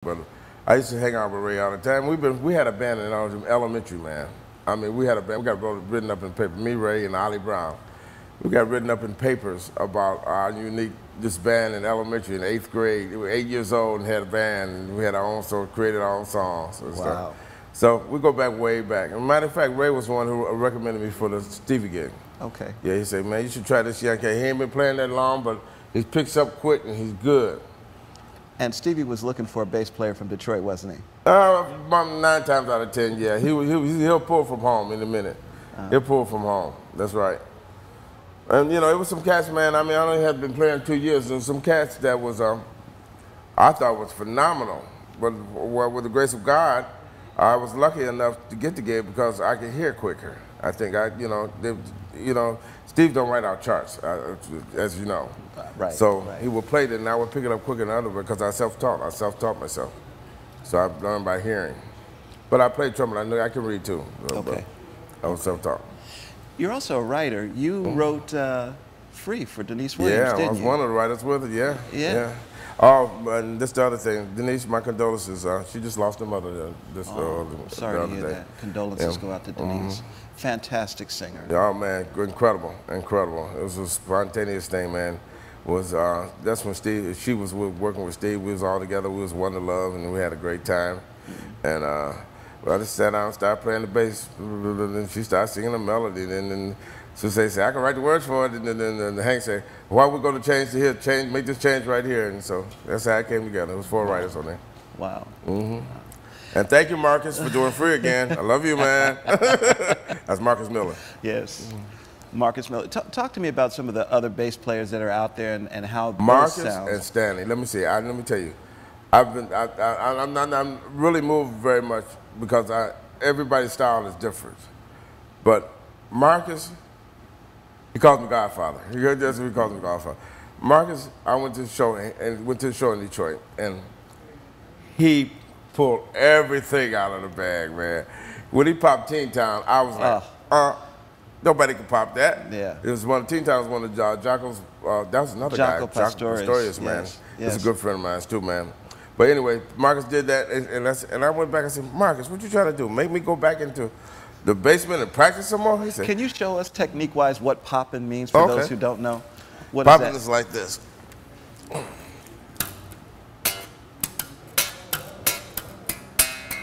But I used to hang out with Ray all the time. We had a band in elementary, man. I mean, we had a band. We got written up in paper. Me, Ray, and Ollie Brown. We got written up in papers about our this band in elementary in 8th grade. We were 8 years old and had a band, and we had our own, so created our own songs and stuff. So we go back way back. As a matter of fact, Ray was the one who recommended me for the Stevie gig. Okay. Yeah, he said, man, you should try this young cat. He ain't been playing that long, but he picks up quick and he's good. And Stevie was looking for a bass player from Detroit, wasn't he? About 9 times out of 10, yeah. He'll pull from home in a minute. He'll pull from home. That's right. And you know, it was some cats, man. I mean, I only had been playing 2 years. There was some cats that was, I thought was phenomenal. But with the grace of God, I was lucky enough to get the gig because I could hear quicker. I think Steve don't write out charts, as you know. Right. So he would play it, and I would pick it up quicker than others because I self-taught. I self-taught myself. So I learned by hearing. But I played trumpet. I knew I can read too. Okay. I was self-taught. You're also a writer. You wrote Free for Denise Williams, didn't you? Yeah, I was one of the writers with it, yeah. Yeah. Oh, and this is the other thing. Denise, my condolences. She just lost her mother sorry to hear that. Condolences go out to Denise. Fantastic singer. Oh, man, incredible, incredible. It was a spontaneous thing, man. That's when she was working with Steve. We was all together. We was one to love, and we had a great time. And I just sat down and started playing the bass. And she started singing a melody. And then Suse said, I can write the words for it. And then Hank said, why we going to change to here? Make this change right here. And so that's how it came together. It was 4 writers on there. Wow. And thank you, Marcus, for doing Free again. I love you, man. That's Marcus Miller. Yes. Marcus Miller. Talk to me about some of the other bass players that are out there and how Marcus those sounds. and Stanley. Let me see. Let me tell you. I'm really moved very much because everybody's style is different. But Marcus, he calls me Godfather. That's what he calls me Godfather. Marcus, I went to the show in Detroit, and he pulled everything out of the bag, man. When he popped Teen Town, I was like, nobody could pop that. Yeah. It was Teen Town was one of Jocko's, that was another guy. Jocko Pastorius, man. He's a good friend of mine too, man. But anyway, Marcus did that, and I went back and said, Marcus, what you trying to do? Make me go back into the basement and practice some more? He said, can you show us technique-wise what popping means for those who don't know? What popping is like this.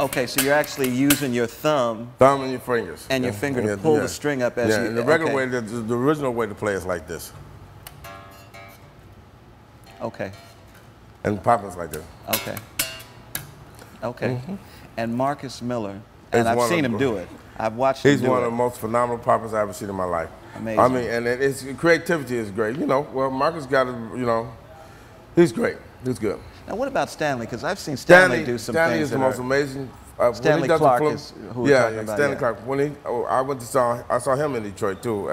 Okay, so you're actually using your thumb. Thumb and your fingers. And your finger to pull the string up as you... and the regular way, the original way to play is like this. Okay. And popping is like this. Okay. Okay. And Marcus Miller, and I've seen him do it. I've watched him do it. He's one of the most phenomenal poppers I've ever seen in my life. Amazing. I mean, and creativity is great. You know, well, Marcus got to, he's great. He's good. Now, what about Stanley? Because I've seen Stanley do some Stanley things. Stanley is the most amazing. Stanley Clark is who we're talking about. Stanley Clark. When I saw him in Detroit too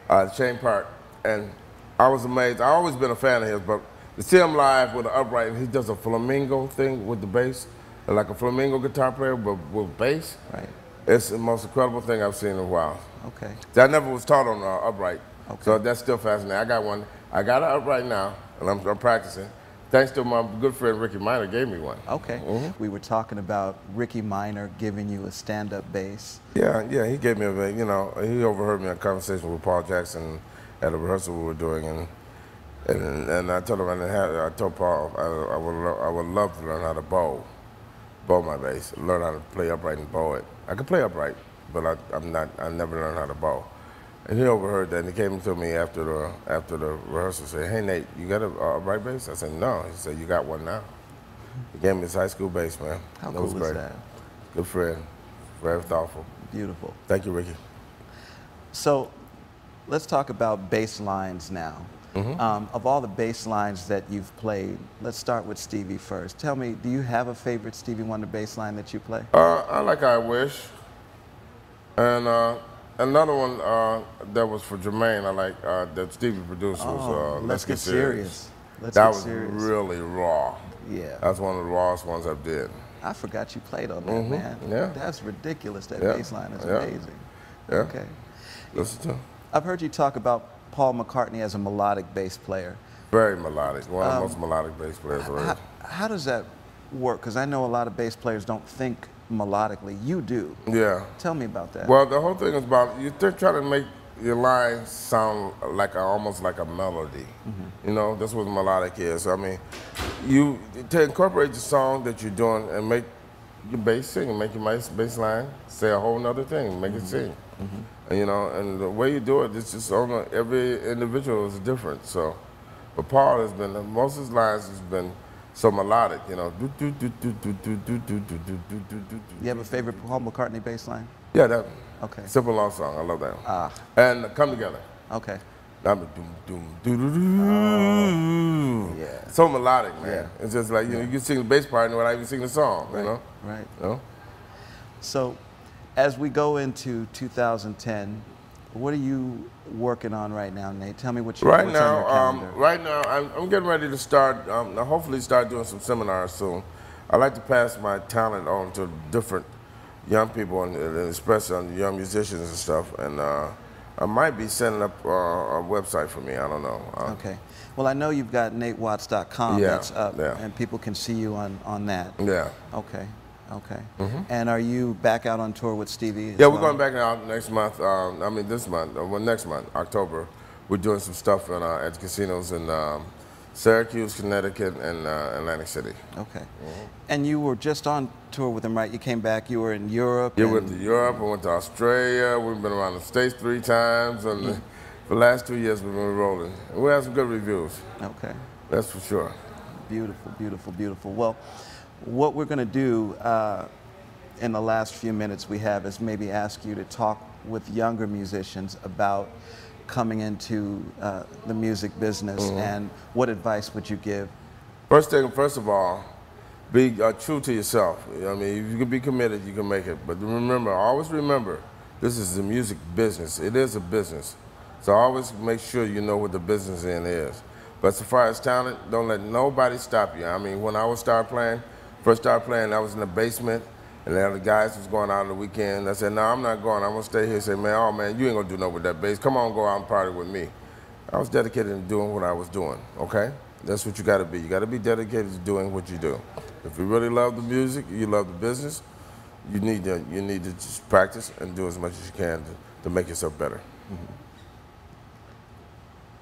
at Shane Park, and I was amazed. I've always been a fan of his, but to see him live with an upright, and he does a flamingo thing with the bass, like a flamingo guitar player with bass. Right. It's the most incredible thing I've seen in a while. Okay. I never was taught on upright, so that's still fascinating. I got one. I got an upright now, and I'm practicing. Thanks to my good friend Ricky Minor gave me one. Okay. We were talking about Ricky Minor giving you a stand-up bass. Yeah, he gave me he overheard me in a conversation with Paul Jackson at a rehearsal we were doing, and I told him I told Paul I would love to learn how to bow my bass, learn how to play upright and bow it. I can play upright, but I never learned how to bow. And he overheard that, and he came to me after the rehearsal, said, "Hey Nate, you got a upright bass?" I said, "No." He said, "You got one now." He gave me his high school bass, man. How cool is that? Good friend, very thoughtful. Beautiful. Thank you, Ricky. So, let's talk about bass lines now. Of all the bass lines that you've played, let's start with Stevie first. Tell me, do you have a favorite Stevie Wonder bass line that you play? I like I Wish, and another one that was for Jermaine, I like that Stevie produced was Let's Get Serious. That was really raw. Yeah. That's one of the rawest ones I did. I forgot you played on that, man. Yeah. That's ridiculous. That bass line is amazing. Yeah. Okay. Listen to him. I've heard you talk about Paul McCartney as a melodic bass player. Very melodic. One of the most melodic bass players around. How does that work? Because I know a lot of bass players don't think melodically. You do. Yeah. Tell me about that. Well, the whole thing is about you're trying to make your lines sound like almost like a melody. You know, that's what melodic is. I mean, you to incorporate the song that you're doing and make your bass sing, and make your bass line say a whole nother thing, make it sing. And, you know, and the way you do it, it's just on every individual is different. So, but Paul has been most of his lines has been so melodic. You know, You have a favorite Paul McCartney bass line? yeah, that. Okay. Simple Love Song, I love that one. Ah. And Come Together. Okay. Yeah. So melodic, man. Yeah. It's just like, you know, you can sing the bass part and without even singing the song, Right. you know? Right. You know? So, as we go into 2010, what are you working on right now, Nate? Tell me what's on your calendar. Right now, I'm getting ready to start, hopefully start doing some seminars soon. I like to pass my talent on to different young people, and especially on young musicians and stuff. And I might be setting up a website for me. I don't know. Okay. Well, I know you've got NateWatts.com Yeah, that's up, yeah. and people can see you on that. Yeah. Okay. Okay. And are you back out on tour with Stevie? Yeah, we're going back out next month. I mean, this month. Well, next month, October. We're doing some stuff at the casinos in Syracuse, Connecticut, and Atlantic City. Okay. And you were just on tour with him, right? You came back. You were in Europe. Yeah, went to Europe. I went to Australia. We've been around the States 3 times. And for the last 2 years, we've been rolling. And we have some good reviews. Okay. That's for sure. Beautiful, beautiful, beautiful. Well, what we're going to do in the last few minutes we have is maybe ask you to talk with younger musicians about coming into the music business, and what advice would you give? First of all, be true to yourself. I mean, if you can be committed, you can make it. But remember, always remember, this is the music business. It is a business. So always make sure you know what the business end is. But as far as talent, don't let nobody stop you. I mean, when I first started playing, I was in the basement, and the other guys was going out on the weekend. I said, no, I'm not going. I'm going to stay here. I said, man, oh, man, you ain't going to do nothing with that bass. Come on, go out and party with me. I was dedicated to doing what I was doing, okay? That's what you got to be. You got to be dedicated to doing what you do. If you really love the music, you love the business, you need to just practice and do as much as you can to make yourself better.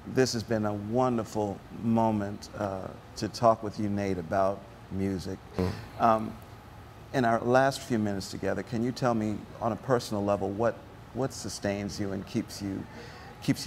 This has been a wonderful moment to talk with you, Nate, about music. In our last few minutes together, can you tell me on a personal level what sustains you and keeps you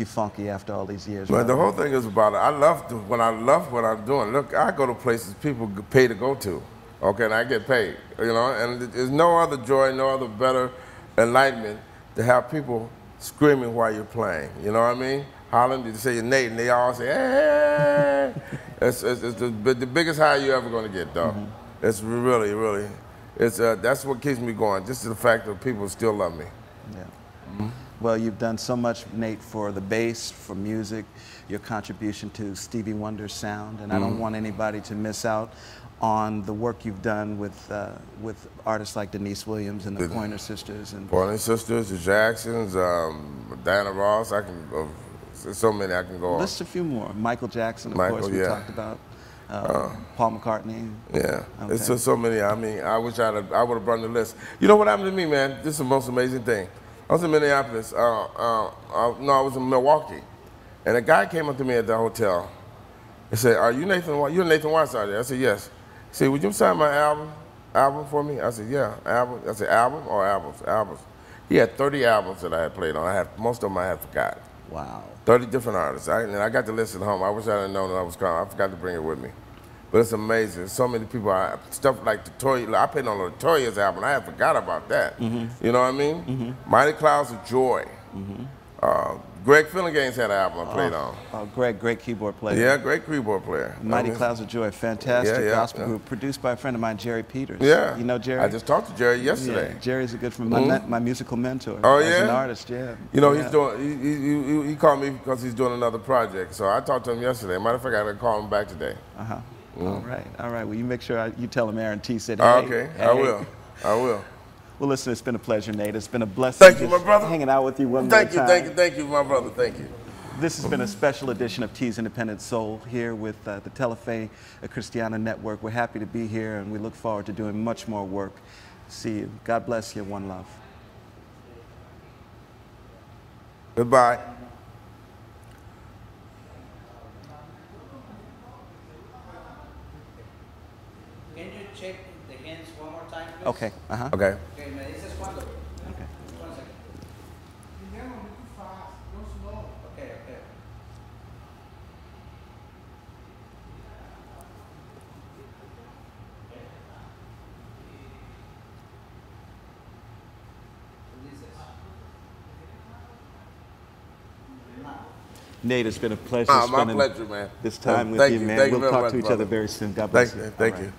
funky after all these years? Well, the whole thing is about it. I love what I'm doing. Look, I go to places people pay to go to, okay, and I get paid, you know, and there's no other joy, no other better enlightenment to have people screaming while you're playing, you know what I mean? Hollering, you say your Nate, and they all say, hey! It's the biggest high you're ever going to get, though. It's really, really, that's what keeps me going, just the fact that people still love me. Yeah. Well, you've done so much, Nate, for the bass, for music, your contribution to Stevie Wonder's sound, and I don't want anybody to miss out on the work you've done with artists like Denise Williams and the Pointer Sisters. Pointer Sisters, the Jacksons, Diana Ross, there's so many I can go on. List a few more. Michael Jackson, of course, we talked about. Paul McCartney. Yeah, okay. It's just so many. I mean, I wish I would have brought the list. You know what happened to me, man? This is the most amazing thing. I was in Minneapolis. No, I was in Milwaukee, and a guy came up to me at the hotel. He said, "Are you Nathan? You're Nathan Whiteside?" I said, "Yes." He said, "Would you sign my album for me?" I said, "Yeah, album." I said, "Album or albums?" Albums. He had 30 albums that I had played on. Most of them I had forgot. Wow. 30 different artists. And I got the list at home. I wish I had known that I was coming. I forgot to bring it with me. But it's amazing. So many people, stuff like I played on Latoya's album. I had forgot about that. You know what I mean? Mighty Clouds of Joy. Greg Finnegan's had an album I played on. Greg, great keyboard player. Yeah, great keyboard player. Mighty Clouds of Joy, fantastic gospel group, produced by a friend of mine, Jerry Peters. Yeah. You know Jerry? I just talked to Jerry yesterday. Yeah, Jerry's a good friend, my musical mentor. Oh, as an artist, yeah. You know, he's doing, he called me because he's doing another project. So I talked to him yesterday. Matter of fact, I got to call him back today. All right. Well, you make sure you tell him Aaron T said, hey. Okay, hey. I will. Well, listen, it's been a pleasure, Nate. It's been a blessing. Thank you, my brother. Hanging out with you one more time. Thank you, my brother. Thank you. This has been a special edition of T's Independent Soul here with the Telefe Cristiana Network. We're happy to be here, and we look forward to doing much more work. See you. God bless you. One love. Goodbye. Can you check the hands one more time, please? Okay. Uh-huh. Okay. Okay, me dices cuándo. Okay. 1 second. Okay, okay. Nate, it's been a pleasure My spending pleasure, man. this time with Thank you, man. Thank you we'll very talk much, to each brother. other very soon. God bless Thank you. you. Thank All right. you.